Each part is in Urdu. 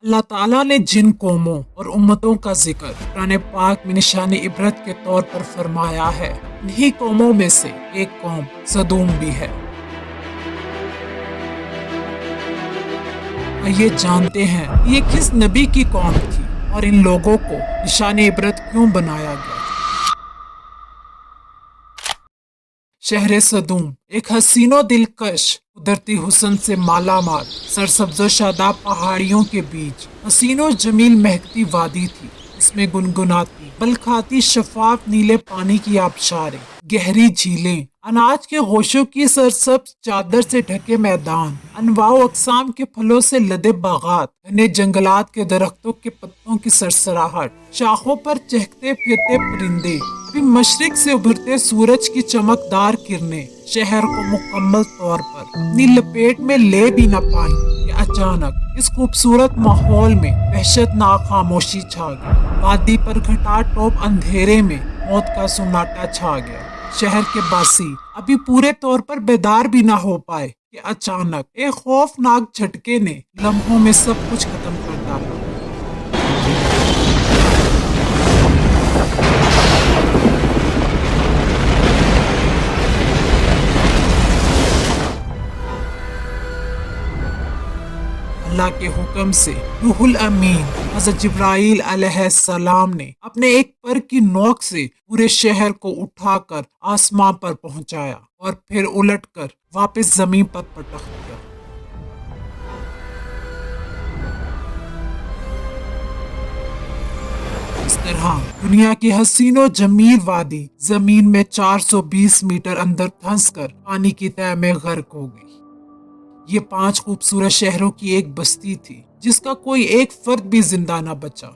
اللہ تعالیٰ نے جن قوموں اور امتوں کا ذکر قرآن پاک میں نشان عبرت کے طور پر فرمایا ہے، انہی قوموں میں سے ایک قوم سدوم بھی ہے۔ یہ جانتے ہیں یہ کس نبی کی قوم تھی اور ان لوگوں کو نشان عبرت کیوں بنایا گیا۔ شہر سدوم ایک حسین و دلکش قدرتی حسن سے مالا مال سرسبز و شاداب پہاڑیوں کے بیچ حسین و جمیل مہکتی وادی تھی۔ اس میں گنگناتی بلکھاتی شفاف نیلے پانی کی آبشاریں، گہری جھیلیں، اناج کے گوشوں کی سرسبز چادر سے ڈھکے میدان، انواع و اقسام کے پھلوں سے لدے باغات، گھنے جنگلات کے درختوں کے پتوں کی سرسراہٹ، شاخوں پر چہکتے پھرتے پرندے، ابھی مشرق سے ابھرتے سورج کی چمکدار کرنیں شہر کو مکمل طور پر اپنی لپیٹ میں لے بھی نہ پائیں کہ اچانک اس خوبصورت ماحول میں وحشتناک خاموشی چھا گئی۔ وادی پر گھٹا ٹوپ اندھیرے میں موت کا سناٹا چھا گیا۔ شہر کے باسی ابھی پورے طور پر بیدار بھی نہ ہو پائے کہ اچانک ایک خوفناک جھٹکے نے لمحوں میں سب کچھ ختم کر ڈالا۔ اللہ کے حکم سے روح الامین حضرت جبرائیل علیہ السلام نے اپنے ایک پر کی نوک سے پورے شہر کو اٹھا کر آسمان پر پہنچایا اور پھر الٹ کر واپس زمین پر پٹخ دیا۔ اس طرح دنیا کی حسین و جمیل وادی زمین میں 420 میٹر اندر دھنس کر پانی کی تہہ میں غرق ہو گئی۔ یہ 5 خوبصورت شہروں کی ایک بستی تھی جس کا کوئی ایک فرد بھی زندہ نہ بچا۔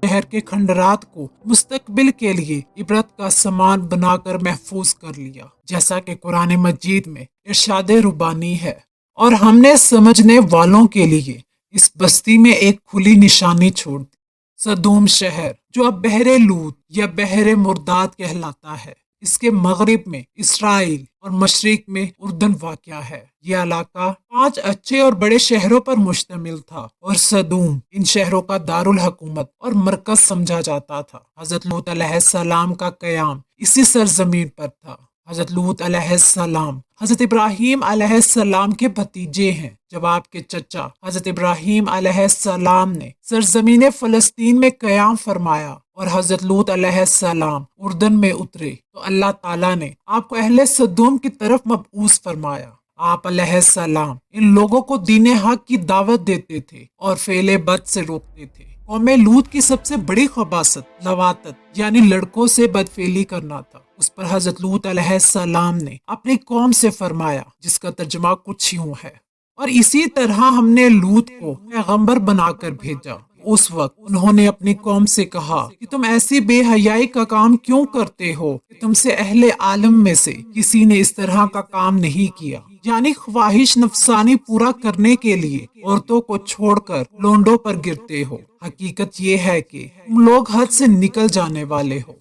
شہر کے کھنڈرات کو مستقبل کے لیے عبرت کا سامان بنا کر محفوظ کر لیا، جیسا کہ قرآن مجید میں ارشاد ربانی ہے، اور ہم نے سمجھنے والوں کے لیے اس بستی میں ایک کھلی نشانی چھوڑ دی۔ سدوم شہر جو اب بحر لوط یا بحر مرداد کہلاتا ہے، اس کے مغرب میں اسرائیل اور مشرق میں اردن واقع ہے۔ یہ علاقہ 5 اچھے اور بڑے شہروں پر مشتمل تھا اور سدوم ان شہروں کا دارالحکومت اور مرکز سمجھا جاتا تھا۔ حضرت لوط علیہ السلام کا قیام اسی سرزمین پر تھا۔ حضرت لوط علیہ السلام حضرت ابراہیم علیہ السلام کے بھتیجے ہیں۔ جب آپ کے چچا حضرت ابراہیم علیہ السلام نے سرزمین فلسطین میں قیام فرمایا اور حضرت لوط علیہ السلام اردن میں اترے تو اللہ تعالیٰ نے آپ کو اہل سدوم کی طرف مبعوث فرمایا۔ آپ علیہ السلام ان لوگوں کو دین حق کی دعوت دیتے تھے اور فعل بد سے روکتے تھے۔ قوم لوط کی سب سے بڑی خباثت لواطت یعنی لڑکوں سے بدفعلی کرنا تھا۔ اس پر حضرت لوط علیہ السلام نے اپنی قوم سے فرمایا، جس کا ترجمہ کچھ یوں ہے، اور اسی طرح ہم نے لوط کو پیغمبر بنا کر بھیجا۔ اس وقت انہوں نے اپنی قوم سے کہا کہ تم ایسی بے حیائی کا کام کیوں کرتے ہو کہ تم سے اہل عالم میں سے کسی نے اس طرح کا کام نہیں کیا، یعنی خواہش نفسانی پورا کرنے کے لیے عورتوں کو چھوڑ کر لونڈوں پر گرتے ہو۔ حقیقت یہ ہے کہ تم لوگ حد سے نکل جانے والے ہو۔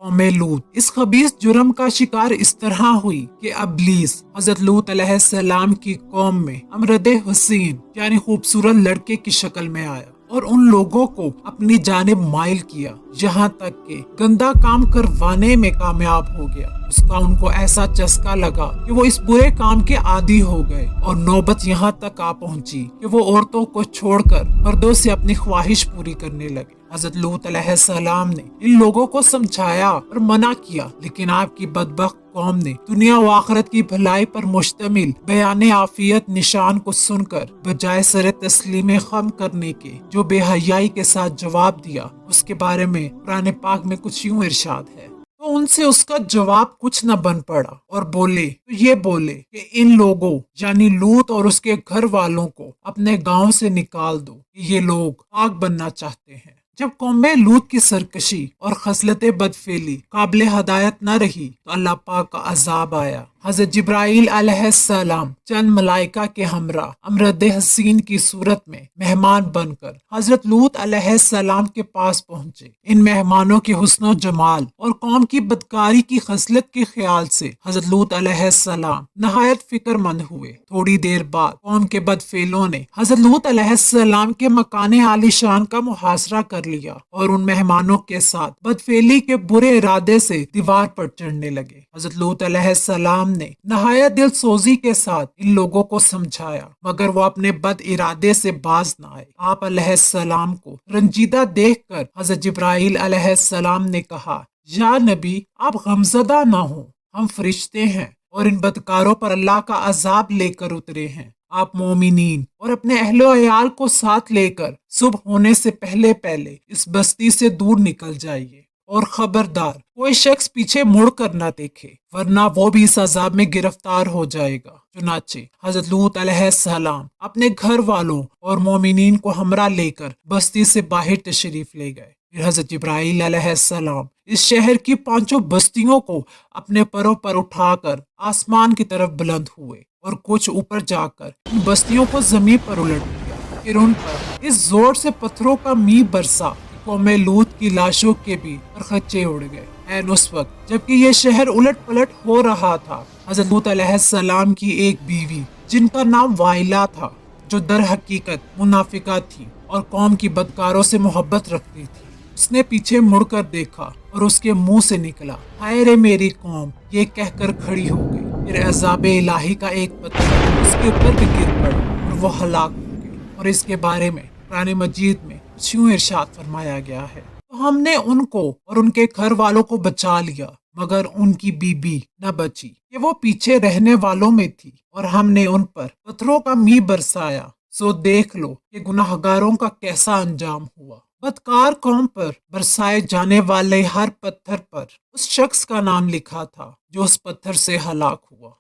قوم لوط اس خبیث جرم کا شکار اس طرح ہوئی کہ ابلیس حضرت لوط علیہ السلام کی قوم میں امرد حسین یعنی خوبصورت لڑکے کی شکل میں آیا اور ان لوگوں کو اپنی جانب مائل کیا، یہاں تک کہ گندا کام کروانے میں کامیاب ہو گیا۔ اس کا ان کو ایسا چسکا لگا کہ وہ اس برے کام کے عادی ہو گئے اور نوبت یہاں تک آ پہنچی کہ وہ عورتوں کو چھوڑ کر مردوں سے اپنی خواہش پوری کرنے لگے۔ حضرت لوط علیہ السلام نے ان لوگوں کو سمجھایا اور منع کیا، لیکن آپ کی بدبخت قوم نے دنیا و آخرت کی بھلائی پر مشتمل بیان عافیت نشان کو سن کر بجائے سر تسلیم خم کرنے کے جو بے حیائی کے ساتھ جواب دیا، اس کے بارے میں قرآن پاک میں کچھ یوں ارشاد ہے، تو ان سے اس کا جواب کچھ نہ بن پڑا اور بولے تو یہ بولے کہ ان لوگوں یعنی لوط اور اس کے گھر والوں کو اپنے گاؤں سے نکال دو کہ یہ لوگ آگ بننا چاہتے ہیں۔ جب قوم لوط کی سرکشی اور خصلت بدفعلی قابل ہدایت نہ رہی تو اللہ پاک کا عذاب آیا۔ حضرت جبرائیل علیہ السلام چند ملائکہ کے ہمراہ امرد حسین کی صورت میں مہمان بن کر حضرت لوط علیہ السلام کے پاس پہنچے۔ ان مہمانوں کے حسن و جمال اور قوم کی بدکاری کی خصلت کے خیال سے حضرت لوط علیہ السلام نہایت فکر مند ہوئے۔ تھوڑی دیر بعد قوم کے بدفعلوں نے حضرت لوط علیہ السلام کے مکان عالی شان کا محاصرہ کر لیا اور ان مہمانوں کے ساتھ بدفعلی کے برے ارادے سے دیوار پر چڑھنے لگے۔ حضرت لوط علیہ السلام نے نہایت دل سوزی کے ساتھ ان لوگوں کو سمجھایا، مگر وہ اپنے بد ارادے سے باز نہ آئے۔ آپ علیہ السلام کو رنجیدہ دیکھ کر حضرت جبرائیل علیہ السلام نے کہا، یا نبی آپ غمزدہ نہ ہوں، ہم فرشتے ہیں اور ان بدکاروں پر اللہ کا عذاب لے کر اترے ہیں۔ آپ مومنین اور اپنے اہل و عیال کو ساتھ لے کر صبح ہونے سے پہلے پہلے اس بستی سے دور نکل جائیے، اور خبردار کوئی شخص پیچھے مڑ کر نہ دیکھے، ورنہ وہ بھی اس عذاب میں گرفتار ہو جائے گا۔ چنانچہ حضرت لوط علیہ السلام اپنے گھر والوں اور مومنین کو ہمراہ لے کر بستی سے باہر تشریف لے گئے۔ پھر حضرت جبرائیل علیہ السلام اس شہر کی 5 بستیوں کو اپنے پروں پر اٹھا کر آسمان کی طرف بلند ہوئے اور کچھ اوپر جا کر ان بستیوں کو زمین پر الٹ دیا۔ پھر ان پر اس زور سے پتھروں کا میہ برسا کہ قوم لوط کی لاشوں کے بھی پرخچے اڑ گئے۔ این اس وقت جبکہ یہ شہر الٹ پلٹ ہو رہا تھا، حضرت لوط علیہ السلام کی ایک بیوی جن کا نام وائلہ تھا، جو در حقیقت منافقہ تھی اور قوم کی بدکاروں سے محبت رکھتی تھی، اس نے پیچھے مڑ کر دیکھا اور اس کے منہ سے نکلا، ہائے رے میری قوم، یہ کہہ کر کھڑی ہو گئی۔ پھر عذاب الہی کا ایک پتھر اس کے اوپر بھی گر پڑا اور وہ ہلاک ہو گئی۔ اور اس کے بارے میں قرآن مجید میں کچھ یوں ارشاد فرمایا گیا ہے، تو ہم نے ان کو اور ان کے گھر والوں کو بچا لیا، مگر ان کی بیوی نہ بچی کہ وہ پیچھے رہنے والوں میں تھی، اور ہم نے ان پر پتھروں کا میہ برسایا، سو دیکھ لو کہ گناہ گاروں کا کیسا انجام ہوا۔ بدکار قوم پر برسائے جانے والے ہر پتھر پر اس شخص کا نام لکھا تھا جو اس پتھر سے ہلاک ہوا۔